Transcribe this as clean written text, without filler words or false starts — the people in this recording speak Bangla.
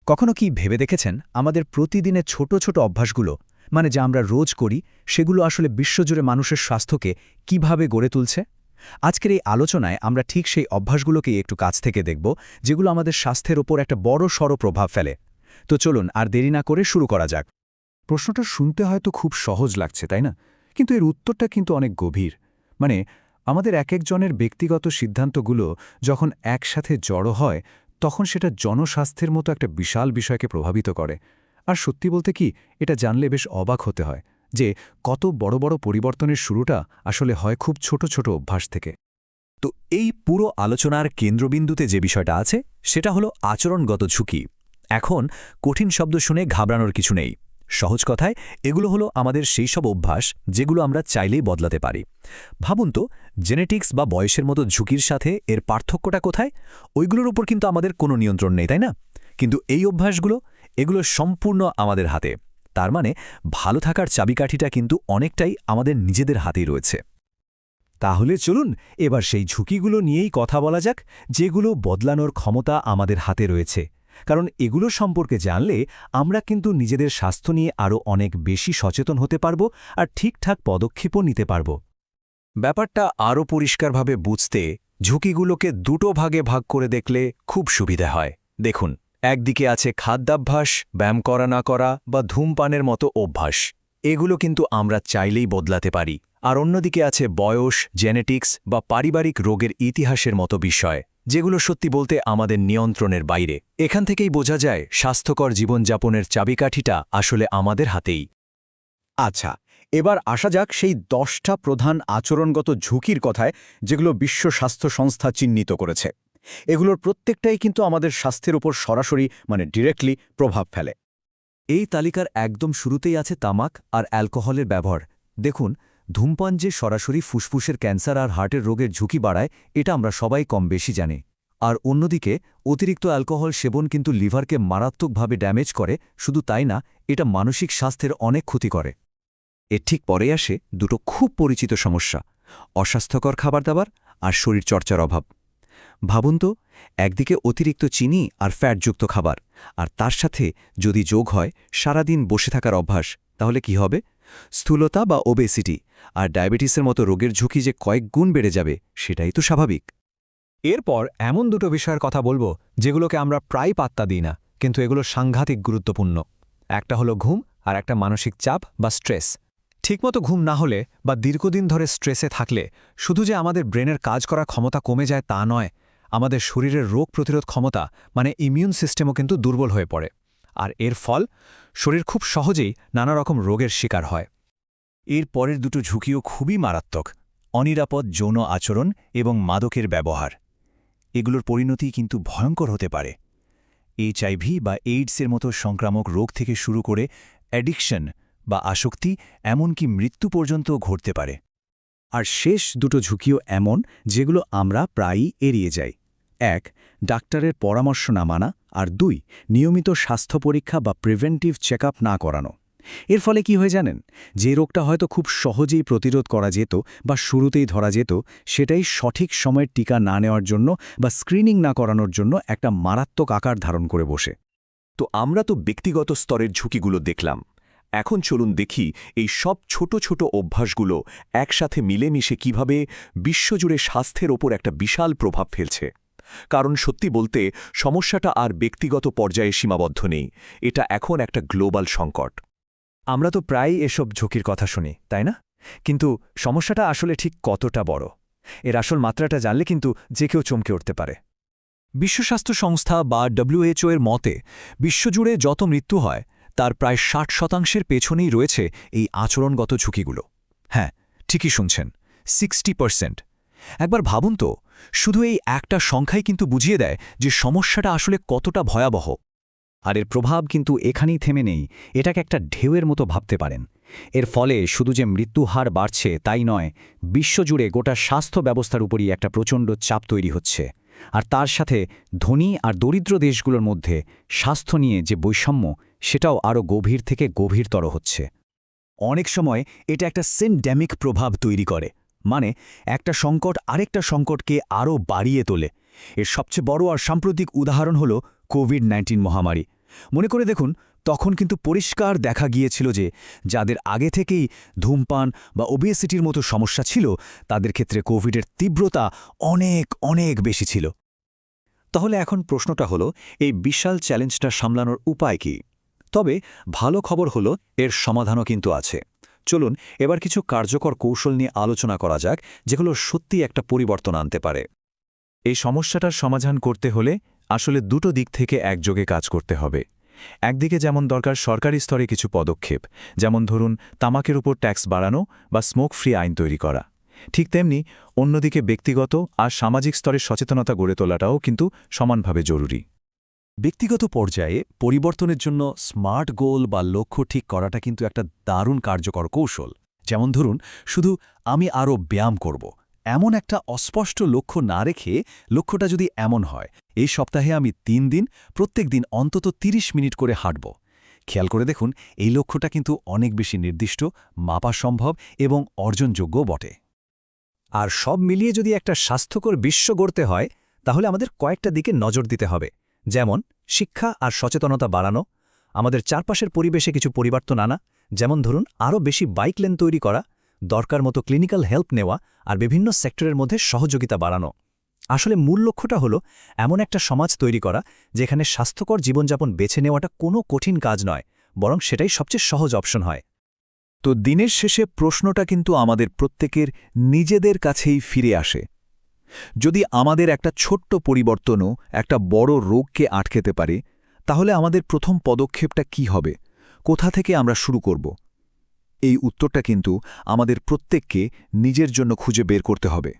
কখনো কি ভেবে দেখেছেন আমাদের প্রতিদিনের ছোট ছোট অভ্যাসগুলো মানে যা আমরা রোজ করি সেগুলো আসলে বিশ্বজুড়ে মানুষের স্বাস্থ্যকে কিভাবে গড়ে তুলছে? আজকের এই আলোচনায় আমরা ঠিক সেই অভ্যাসগুলোকেই একটু কাছ থেকে দেখব যেগুলো আমাদের স্বাস্থ্যের ওপর একটা বড়সড় প্রভাব ফেলে। তো চলুন আর দেরি না করে শুরু করা যাক। প্রশ্নটা শুনতে হয়তো খুব সহজ লাগছে, তাই না? কিন্তু এর উত্তরটা কিন্তু অনেক গভীর। মানে আমাদের একজনের ব্যক্তিগত সিদ্ধান্তগুলো যখন একসাথে জড়ো হয় তখন সেটা জনস্বাস্থ্যের মতো একটা বিশাল বিষয়কে প্রভাবিত করে। আর সত্যি বলতে কি, এটা জানলে বেশ অবাক হতে হয় যে কত বড় বড় পরিবর্তনের শুরুটা আসলে হয় খুব ছোট ছোট অভ্যাস থেকে। তো এই পুরো আলোচনার কেন্দ্রবিন্দুতে যে বিষয়টা আছে সেটা হলো আচরণগত ঝুঁকি। এখন কঠিন শব্দ শুনে ঘাবড়ানোর কিছু নেই। সহজ কথায় এগুলো হলো আমাদের সেই সব অভ্যাস যেগুলো আমরা চাইলেই বদলাতে পারি। ভাবুন তো, জেনেটিক্স বা বয়সের মতো ঝুঁকির সাথে এর পার্থক্যটা কোথায়? ওইগুলোর উপর কিন্তু আমাদের কোনো নিয়ন্ত্রণ নেই, তাই না? কিন্তু এই অভ্যাসগুলো, এগুলো সম্পূর্ণ আমাদের হাতে। তার মানে ভালো থাকার চাবিকাঠিটা কিন্তু অনেকটাই আমাদের নিজেদের হাতেই রয়েছে। তাহলে চলুন এবার সেই ঝুঁকিগুলো নিয়েই কথা বলা যাক, যেগুলো বদলানোর ক্ষমতা আমাদের হাতে রয়েছে। কারণ এগুলো সম্পর্কে জানলে আমরা কিন্তু নিজেদের স্বাস্থ্য নিয়ে আরও অনেক বেশি সচেতন হতে পারব আর ঠিকঠাক পদক্ষেপও নিতে পারব। ব্যাপারটা আরও পরিষ্কারভাবে বুঝতে ঝুঁকিগুলোকে দুটো ভাগে ভাগ করে দেখলে খুব সুবিধা হয়। দেখুন, একদিকে আছে খাদ্যাভ্যাস, ব্যায়াম করা না করা বা ধূমপানের মতো অভ্যাস। এগুলো কিন্তু আমরা চাইলেই বদলাতে পারি। আর অন্যদিকে আছে বয়স, জেনেটিক্স বা পারিবারিক রোগের ইতিহাসের মতো বিষয়, যেগুলো সত্যি বলতে আমাদের নিয়ন্ত্রণের বাইরে। এখান থেকেই বোঝা যায় স্বাস্থ্যকর জীবনযাপনের চাবিকাঠিটা আসলে আমাদের হাতেই। আচ্ছা, এবার আসা যাক সেই 10টা প্রধান আচরণগত ঝুঁকির কথায় যেগুলো বিশ্ব স্বাস্থ্য সংস্থা চিহ্নিত করেছে। এগুলোর প্রত্যেকটাই কিন্তু আমাদের স্বাস্থ্যের উপর সরাসরি ডিরেক্টলি প্রভাব ফেলে। এই তালিকার একদম শুরুতেই আছে তামাক আর অ্যালকোহলের ব্যবহার। দেখুন, ধূমপান যে সরাসরি ফুসফুসের ক্যান্সার আর হার্টের রোগের ঝুঁকি বাড়ায়, এটা আমরা সবাই কম বেশি জানি। আর অন্যদিকে অতিরিক্ত অ্যালকোহল সেবন কিন্তু লিভারকে মারাত্মকভাবে ড্যামেজ করে। শুধু তাই না, এটা মানসিক স্বাস্থ্যের অনেক ক্ষতি করে। এর ঠিক পরে আসে দুটো খুব পরিচিত সমস্যা: অস্বাস্থ্যকর খাবারদাবার আর শরীরচর্চার অভাব। ভাবুন তো, একদিকে অতিরিক্ত চিনি আর ফ্যাটযুক্ত খাবার, আর তার সাথে যদি যোগ হয় সারাদিন বসে থাকার অভ্যাস, তাহলে কি হবে? স্থূলতা বা ওবেসিটি আর ডায়াবেটিসের মতো রোগের ঝুঁকি যে কয়েক গুণ বেড়ে যাবে, সেটাই তো স্বাভাবিক। এরপর এমন দুটো বিষয়ের কথা বলবো যেগুলোকে আমরা প্রায় পাত্তা দিই না, কিন্তু এগুলো সাংঘাতিক গুরুত্বপূর্ণ। একটা হলো ঘুম আর একটা মানসিক চাপ বা স্ট্রেস। ঠিকমতো ঘুম না হলে বা দীর্ঘদিন ধরে স্ট্রেসে থাকলে শুধু যে আমাদের ব্রেনের কাজ করার ক্ষমতা কমে যায় তা নয়, আমাদের শরীরের রোগ প্রতিরোধ ক্ষমতা ইমিউন সিস্টেমও কিন্তু দুর্বল হয়ে পড়ে। আর এর ফল শরীর খুব সহজেই নানা রকম রোগের শিকার হয়। এর পরের দুটো ঝুঁকিও খুবই মারাত্মক: অনিরাপদ যৌন আচরণ এবং মাদকের ব্যবহার। এগুলোর পরিণতি কিন্তু ভয়ঙ্কর হতে পারে। এইচআইভি বা এইডসের মতো সংক্রামক রোগ থেকে শুরু করে অ্যাডিকশন বা আসক্তি, এমনকি মৃত্যু পর্যন্ত ঘটতে পারে। আর শেষ দুটো ঝুঁকিও এমন যেগুলো আমরা প্রায়ই এড়িয়ে যাই। 1, ডাক্তারের পরামর্শ না মানা, আর 2, নিয়মিত স্বাস্থ্য পরীক্ষা বা প্রিভেন্টিভ চেকআপ না করানো। এর ফলে কি হয় জানেন? যে রোগটা হয়তো খুব সহজেই প্রতিরোধ করা যেত বা শুরুতেই ধরা যেত, সেটাই সঠিক সময়ের টিকা না নেওয়ার জন্য বা স্ক্রিনিং না করানোর জন্য একটা মারাত্মক আকার ধারণ করে বসে। তো আমরা তো ব্যক্তিগত স্তরের ঝুঁকিগুলো দেখলাম। এখন চলুন দেখি এই সব ছোট ছোট অভ্যাসগুলো একসাথে মিলেমিশে কিভাবে বিশ্বজুড়ে স্বাস্থ্যের ওপর একটা বিশাল প্রভাব ফেলছে। কারণ সত্যি বলতে সমস্যাটা আর ব্যক্তিগত পর্যায়ে সীমাবদ্ধ নেই, এটা এখন একটা গ্লোবাল সংকট। আমরা তো প্রায়ই এসব ঝুঁকির কথা শুনি, তাই না? কিন্তু সমস্যাটা আসলে ঠিক কতটা বড়? এর আসল মাত্রাটা জানলে কিন্তু যে কেউ চমকে উঠতে পারে। বিশ্ব স্বাস্থ্য সংস্থা বা WHO এর মতে বিশ্বজুড়ে যত মৃত্যু হয় তার প্রায় 60% পেছনেই রয়েছে এই আচরণগত ঝুঁকিগুলো। হ্যাঁ, ঠিকই শুনছেন, 60%। একবার ভাবুন তো, শুধু এই একটা সংখ্যাই কিন্তু বুঝিয়ে দেয় যে সমস্যাটা আসলে কতটা ভয়াবহ। আর এর প্রভাব কিন্তু এখানেই থেমে নেই, এটাকে একটা ঢেউয়ের মতো ভাবতে পারেন। এর ফলে শুধু যে মৃত্যু হার বাড়ছে তাই নয়, বিশ্বজুড়ে গোটা স্বাস্থ্য ব্যবস্থার উপরই একটা প্রচণ্ড চাপ তৈরি হচ্ছে। আর তার সাথে ধনী আর দরিদ্র দেশগুলোর মধ্যে স্বাস্থ্য নিয়ে যে বৈষম্য, সেটাও আরও গভীর থেকে গভীরতর হচ্ছে। অনেক সময় এটা একটা সিনডেমিক প্রভাব তৈরি করে, মানে একটা সংকট আরেকটা সংকটকে আরও বাড়িয়ে তোলে। এর সবচেয়ে বড় আর সাম্প্রতিক উদাহরণ হল কোভিড-19 মহামারী। মনে করে দেখুন, তখন কিন্তু পরিষ্কার দেখা গিয়েছিল যে যাদের আগে থেকেই ধূমপান বা ওবেসিটির মতো সমস্যা ছিল, তাদের ক্ষেত্রে কোভিডের তীব্রতা অনেক অনেক বেশি ছিল। তাহলে এখন প্রশ্নটা হলো, এই বিশাল চ্যালেঞ্জটা সামলানোর উপায় কি? তবে ভালো খবর হলো, এর সমাধানও কিন্তু আছে। চলুন এবার কিছু কার্যকর কৌশল নিয়ে আলোচনা করা যাক, যেগুলো সত্যি একটা পরিবর্তন আনতে পারে। এই সমস্যাটার সমাধান করতে হলে আসলে দুটো দিক থেকে একযোগে কাজ করতে হবে। একদিকে যেমন দরকার সরকারি স্তরে কিছু পদক্ষেপ, যেমন ধরুন তামাকের উপর ট্যাক্স বাড়ানো বা স্মোক ফ্রি আইন তৈরি করা। ঠিক তেমনি অন্যদিকে ব্যক্তিগত আর সামাজিক স্তরে সচেতনতা গড়ে তোলাটাও কিন্তু সমানভাবে জরুরি। ব্যক্তিগত পর্যায়ে পরিবর্তনের জন্য স্মার্ট গোল বা লক্ষ্য ঠিক করাটা কিন্তু একটা দারুণ কার্যকর কৌশল। যেমন ধরুন, শুধু আমি আরও ব্যায়াম করব, এমন একটা অস্পষ্ট লক্ষ্য না রেখে লক্ষ্যটা যদি এমন হয়, এই সপ্তাহে আমি 3 দিন প্রত্যেক দিন অন্তত 30 মিনিট করে হাঁটব। খেয়াল করে দেখুন, এই লক্ষ্যটা কিন্তু অনেক বেশি নির্দিষ্ট, মাপা সম্ভব এবং অর্জনযোগ্য বটে। আর সব মিলিয়ে যদি একটা স্বাস্থ্যকর বিশ্ব গড়তে হয়, তাহলে আমাদের কয়েকটা দিকে নজর দিতে হবে। যেমন শিক্ষা আর সচেতনতা বাড়ানো, আমাদের চারপাশের পরিবেশে কিছু পরিবর্তন আনা, যেমন ধরুন আরও বেশি বাইক লেন তৈরি করা, দরকার মতো ক্লিনিক্যাল হেল্প নেওয়া আর বিভিন্ন সেক্টরের মধ্যে সহযোগিতা বাড়ানো। আসলে মূল লক্ষ্যটা হলো এমন একটা সমাজ তৈরি করা যেখানে স্বাস্থ্যকর জীবনযাপন বেছে নেওয়াটা কোনো কঠিন কাজ নয়, বরং সেটাই সবচেয়ে সহজ অপশন হয়। তো দিনের শেষে প্রশ্নটা কিন্তু আমাদের প্রত্যেকের নিজেদের কাছেই ফিরে আসে। যদি আমাদের একটা ছোট্ট পরিবর্তনও একটা বড় রোগকে আটকেতে পারে, তাহলে আমাদের প্রথম পদক্ষেপটা কি হবে? কোথা থেকে আমরা শুরু করব? এই উত্তরটা কিন্তু আমাদের প্রত্যেককে নিজের জন্য খুঁজে বের করতে হবে।